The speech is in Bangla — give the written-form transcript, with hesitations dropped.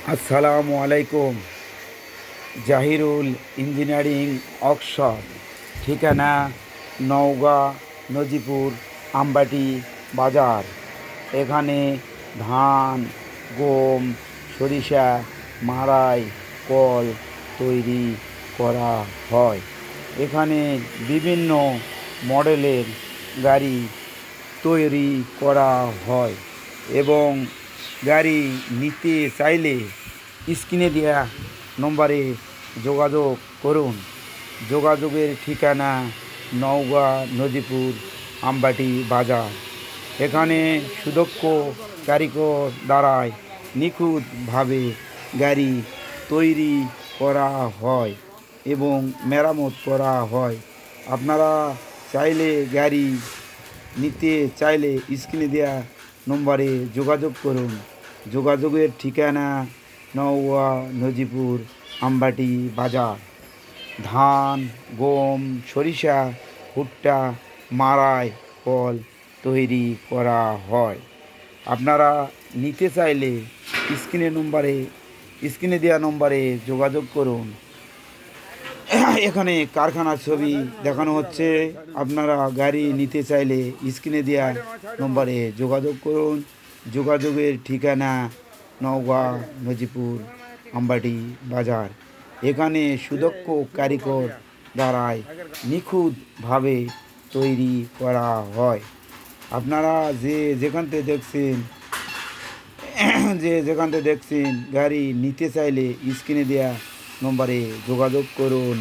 আসসালামু আলাইকুম। জাহিরুল ইঞ্জিনিয়ারিং ওয়ার্কশপ, ঠিকানা নওগাঁ নজিপুর আমবাটি বাজার। এখানে ধান, গম, সরিষা, মাড়াই, কল তৈরি করা হয়। এখানে বিভিন্ন মডেলের গাড়ি তৈরি করা হয় এবং গাড়ি নিতে চাইলে স্ক্রিনে দেওয়া নম্বরে যোগাযোগ করুন। যোগাযোগের ঠিকানা নওগাঁ নদীপুর আমবাটি বাজার। এখানে সুদক্ষ কারিগর দ্বারাই নিখুঁতভাবে গাড়ি তৈরি করা হয় এবং মেরামত করা হয়। আপনারা চাইলে গাড়ি নিতে চাইলে স্ক্রিনে দেওয়া নম্বরে যোগাযোগ করুন। যোগাযোগের ঠিকানা নওগাঁ নজিপুর আমবাটি বাজার। ধান, গম, সরিষা, ভুট্টা, মাড়াই, কল তৈরি করা হয়। আপনারা নিতে চাইলে স্ক্রিনে দেওয়া নম্বরে যোগাযোগ করুন। এখানে কারখানার ছবি দেখানো হচ্ছে। আপনারা গাড়ি নিতে চাইলে স্ক্রিনে দেওয়া নম্বরে যোগাযোগ করুন। যোগাযোগের ঠিকানা নওগাঁ নজিপুর আমবাটি বাজার। এখানে সুদক্ষ কারিগর দ্বারাই নিখুঁতভাবে তৈরি করা হয়। আপনারা যেখান থেকে দেখছেন গাড়ি নিতে চাইলে স্ক্রিনে দেওয়া নম্বরে যোগাযোগ করুন।